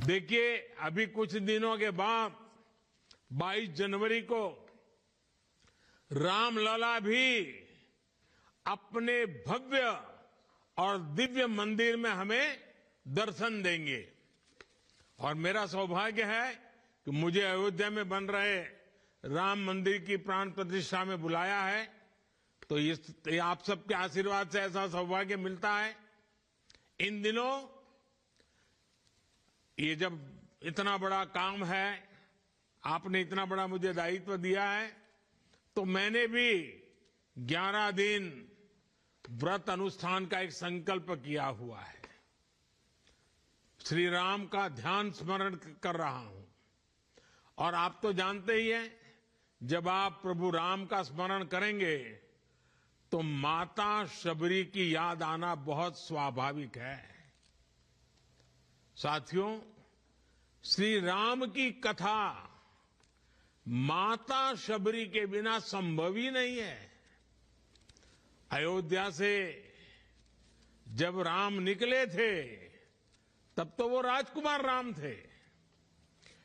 देखिए, अभी कुछ दिनों के बाद 22 जनवरी को रामलला भी अपने भव्य और दिव्य मंदिर में हमें दर्शन देंगे। और मेरा सौभाग्य है कि मुझे अयोध्या में बन रहे राम मंदिर की प्राण प्रतिष्ठा में बुलाया है। तो ये आप सबके आशीर्वाद से ऐसा सौभाग्य मिलता है। इन दिनों ये जब इतना बड़ा काम है, आपने इतना बड़ा मुझे दायित्व दिया है, तो मैंने भी 11 दिन व्रत अनुष्ठान का एक संकल्प किया हुआ है। श्री राम का ध्यान स्मरण कर रहा हूं। और आप तो जानते ही हैं, जब आप प्रभु राम का स्मरण करेंगे तो माता शबरी की याद आना बहुत स्वाभाविक है। साथियों, श्री राम की कथा माता शबरी के बिना संभव ही नहीं है। अयोध्या से जब राम निकले थे तब तो वो राजकुमार राम थे,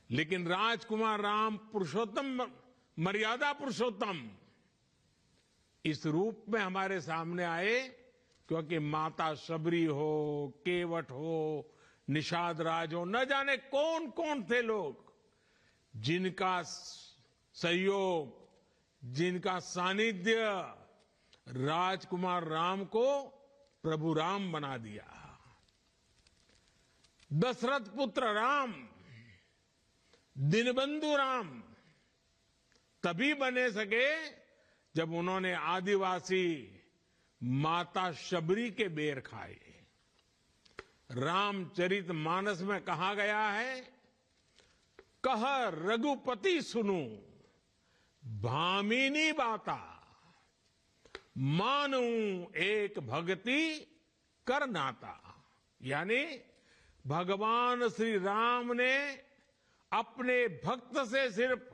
लेकिन राजकुमार राम पुरुषोत्तम, मर्यादा पुरुषोत्तम इस रूप में हमारे सामने आए क्योंकि माता शबरी हो, केवट हो, निषाद राज हो, न जाने कौन कौन थे लोग जिनका सहयोग, जिनका सानिध्य राजकुमार राम को प्रभु राम बना दिया। दशरथ पुत्र राम, दीनबंधु राम तभी बने सके जब उन्होंने आदिवासी माता शबरी के बेर खाए। रामचरितमानस में कहा गया है, कह रघुपति सुनु भामिनी बाता, मानू एक भक्ति कर नाता। यानी भगवान श्री राम ने अपने भक्त से सिर्फ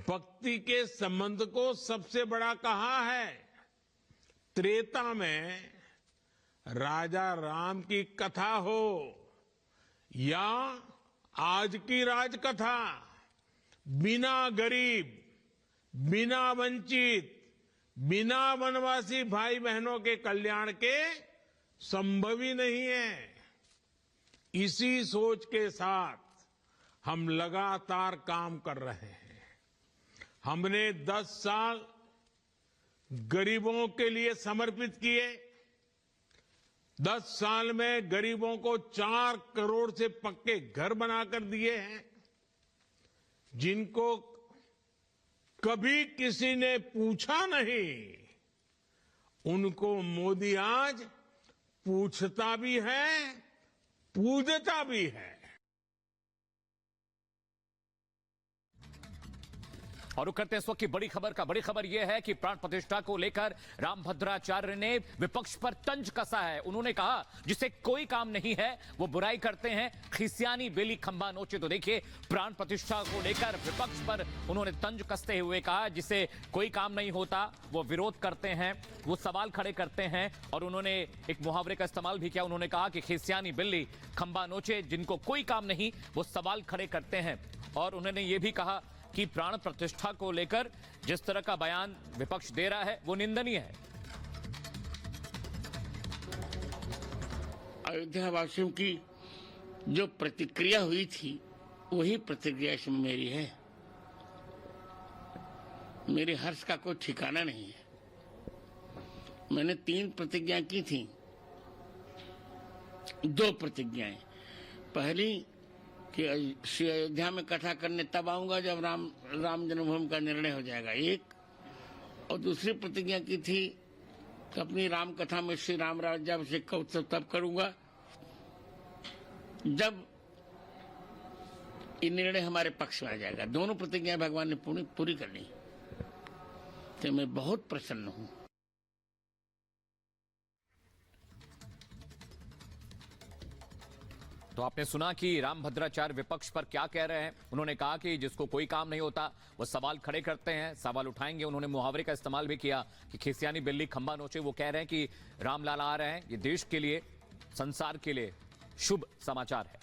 भक्ति के संबंध को सबसे बड़ा कहा है। त्रेता में राजा राम की कथा हो या आज की राजकथा, बिना गरीब, बिना वंचित, बिना वनवासी भाई बहनों के कल्याण के संभव ही नहीं है। इसी सोच के साथ हम लगातार काम कर रहे हैं। हमने 10 साल गरीबों के लिए समर्पित किए। 10 साल में गरीबों को 4 करोड़ से पक्के घर बनाकर दिए हैं। जिनको कभी किसी ने पूछा नहीं, उनको मोदी आज पूछता भी है, पूजता भी है। और रुक करते हैं इस वक्त की बड़ी खबर का। बड़ी खबर यह है कि प्राण प्रतिष्ठा को लेकर रामभद्राचार्य ने विपक्ष पर तंज कसा है। उन्होंने कहा जिसे कोई काम नहीं है वो बुराई करते हैं, खिसियानी बेली खंबा नोचे। तो देखिए, प्राण प्रतिष्ठा को लेकर विपक्ष पर उन्होंने तंज कसते हुए कहा जिसे कोई काम नहीं होता वो विरोध करते हैं, वो सवाल खड़े करते हैं। और उन्होंने एक मुहावरे का इस्तेमाल भी किया। उन्होंने कहा कि खिसियानी बिल्ली खंबा नोचे, जिनको कोई काम नहीं वो सवाल खड़े करते हैं। और उन्होंने ये भी कहा कि प्राण प्रतिष्ठा को लेकर जिस तरह का बयान विपक्ष दे रहा है वो निंदनीय है। अयोध्या वासियों की जो प्रतिक्रिया हुई थी वही प्रतिक्रिया इसमें मेरी है। मेरे हर्ष का कोई ठिकाना नहीं है। मैंने 3 प्रतिज्ञा की थी। 2 प्रतिज्ञाएं, पहली कि श्री अयोध्या में कथा करने तब आऊंगा जब राम जन्मभूमि का निर्णय हो जाएगा, एक। और दूसरी प्रतिज्ञा की थी कि अपनी राम कथा में श्री राम राज्याभिषेक का उत्सव तब करूंगा जब ये निर्णय हमारे पक्ष में आ जाएगा। दोनों प्रतिज्ञाएं भगवान ने पूरी कर ली, तो मैं बहुत प्रसन्न हूं। तो आपने सुना कि रामभद्राचार्य विपक्ष पर क्या कह रहे हैं। उन्होंने कहा कि जिसको कोई काम नहीं होता वो सवाल खड़े करते हैं, सवाल उठाएंगे। उन्होंने मुहावरे का इस्तेमाल भी किया कि खिसियानी बिल्ली खंबा नोचे। वो कह रहे हैं कि रामलाला आ रहे हैं, ये देश के लिए, संसार के लिए शुभ समाचार है।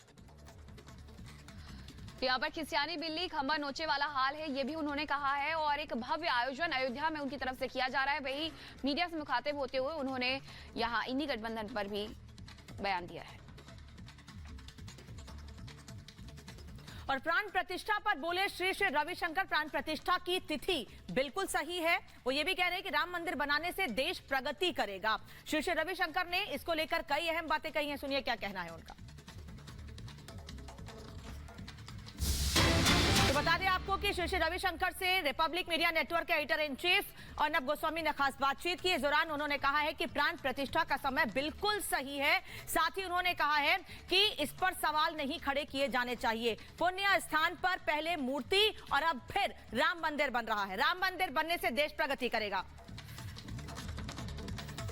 तो यहाँ पर खिसियानी बिल्ली खंबा नोचे वाला हाल है, ये भी उन्होंने कहा है। और एक भव्य आयोजन अयोध्या में उनकी तरफ से किया जा रहा है। वही मीडिया से मुखातिब होते हुए उन्होंने यहाँ इंडी गठबंधन पर भी बयान दिया है। और प्राण प्रतिष्ठा पर बोले श्री श्री रविशंकर, प्राण प्रतिष्ठा की तिथि बिल्कुल सही है। वो ये भी कह रहे हैं कि राम मंदिर बनाने से देश प्रगति करेगा। श्री श्री रविशंकर ने इसको लेकर कई अहम बातें कही हैं, सुनिए क्या कहना है उनका। तो बता दें आपको कि श्री श्री रविशंकर से रिपब्लिक मीडिया नेटवर्क के editor in chief Arnab Goswami ने खास बातचीत की। इस दौरान उन्होंने कहा है कि प्राण प्रतिष्ठा का समय बिल्कुल सही है। साथ ही उन्होंने कहा है कि इस पर सवाल नहीं खड़े किए जाने चाहिए। पुण्य स्थान पर पहले मूर्ति और अब फिर राम मंदिर बन रहा है। राम मंदिर बनने से देश प्रगति करेगा।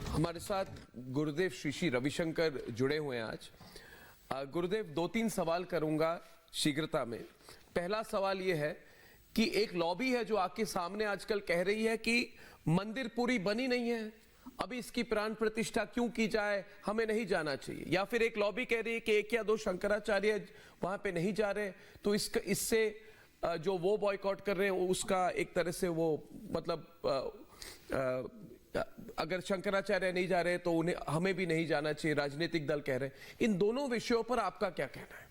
हमारे साथ गुरुदेव श्री श्री रविशंकर जुड़े हुए हैं आज। गुरुदेव, 2-3 सवाल करूंगा शीघ्रता में। पहला सवाल यह है कि एक लॉबी है जो आपके सामने आजकल कह रही है कि मंदिर पूरी बनी नहीं है, अभी इसकी प्राण प्रतिष्ठा क्यों की जाए, हमें नहीं जाना चाहिए। या फिर एक लॉबी कह रही है कि 1 या 2 शंकराचार्य वहां पे नहीं जा रहे, तो इससे जो वो बॉयकॉट कर रहे हैं उसका एक तरह से वो मतलब अगर शंकराचार्य नहीं जा रहे तो उन्हें हमें भी नहीं जाना चाहिए, राजनीतिक दल कह रहे हैं। इन दोनों विषयों पर आपका क्या कहना है?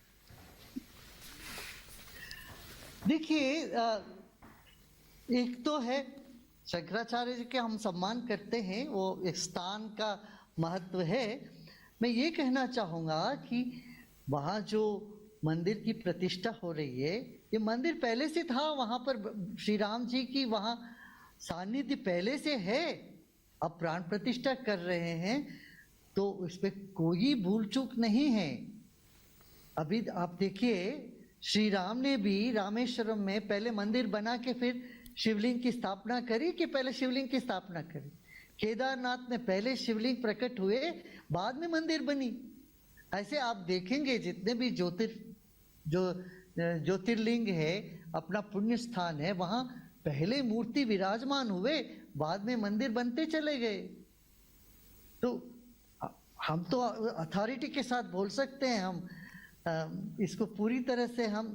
देखिए, एक तो है शंकराचार्य जी के हम सम्मान करते हैं, वो एक स्थान का महत्व है। मैं ये कहना चाहूँगा कि वहाँ जो मंदिर की प्रतिष्ठा हो रही है, ये मंदिर पहले से था, वहाँ पर श्री राम जी की वहाँ सानिध्य पहले से है। अब प्राण प्रतिष्ठा कर रहे हैं तो उसमें कोई भूल चूक नहीं है। अभी आप देखिए, श्री राम ने भी रामेश्वरम में पहले मंदिर बना के फिर शिवलिंग की स्थापना करी कि पहले शिवलिंग की स्थापना करी। केदारनाथ में पहले शिवलिंग प्रकट हुए, बाद में मंदिर बनी। ऐसे आप देखेंगे जितने भी ज्योतिर्लिंग है, अपना पुण्य स्थान है, वहाँ पहले मूर्ति विराजमान हुए, बाद में मंदिर बनते चले गए। तो हम तो अथॉरिटी के साथ बोल सकते हैं, हम इसको पूरी तरह से हम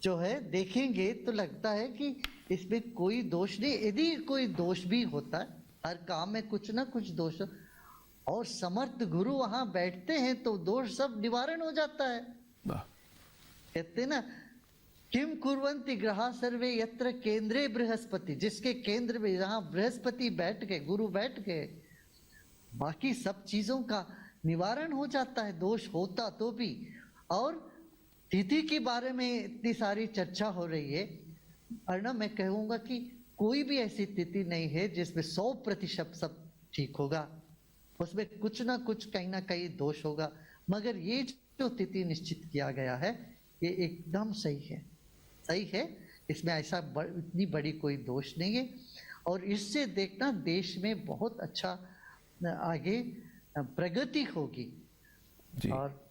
जो है देखेंगे तो लगता है कि इसमें कोई दोष नहीं। यदि कोई दोष भी होता है, हर काम में कुछ ना कुछ दोष, और समर्थ गुरु वहां बैठते हैं तो दोष सब निवारण हो जाता है। कहते ना, किम कुर्वन्ति ग्रहा सर्वे यत्र केंद्रे बृहस्पति, जिसके केंद्र में जहां बृहस्पति बैठ गए, गुरु बैठ गए, बाकी सब चीजों का निवारण हो जाता है, दोष होता तो भी। और तिथि के बारे में इतनी सारी चर्चा हो रही है, अर्णव, मैं कहूँगा कि कोई भी ऐसी तिथि नहीं है जिसमें 100% सब ठीक होगा। उसमें कुछ ना कुछ कहीं ना कहीं दोष होगा, मगर ये जो तिथि निश्चित किया गया है ये एकदम सही है, सही है। इसमें ऐसा इतनी बड़ी कोई दोष नहीं है। और इससे देखना देश में बहुत अच्छा आगे प्रगति होगी। जी। और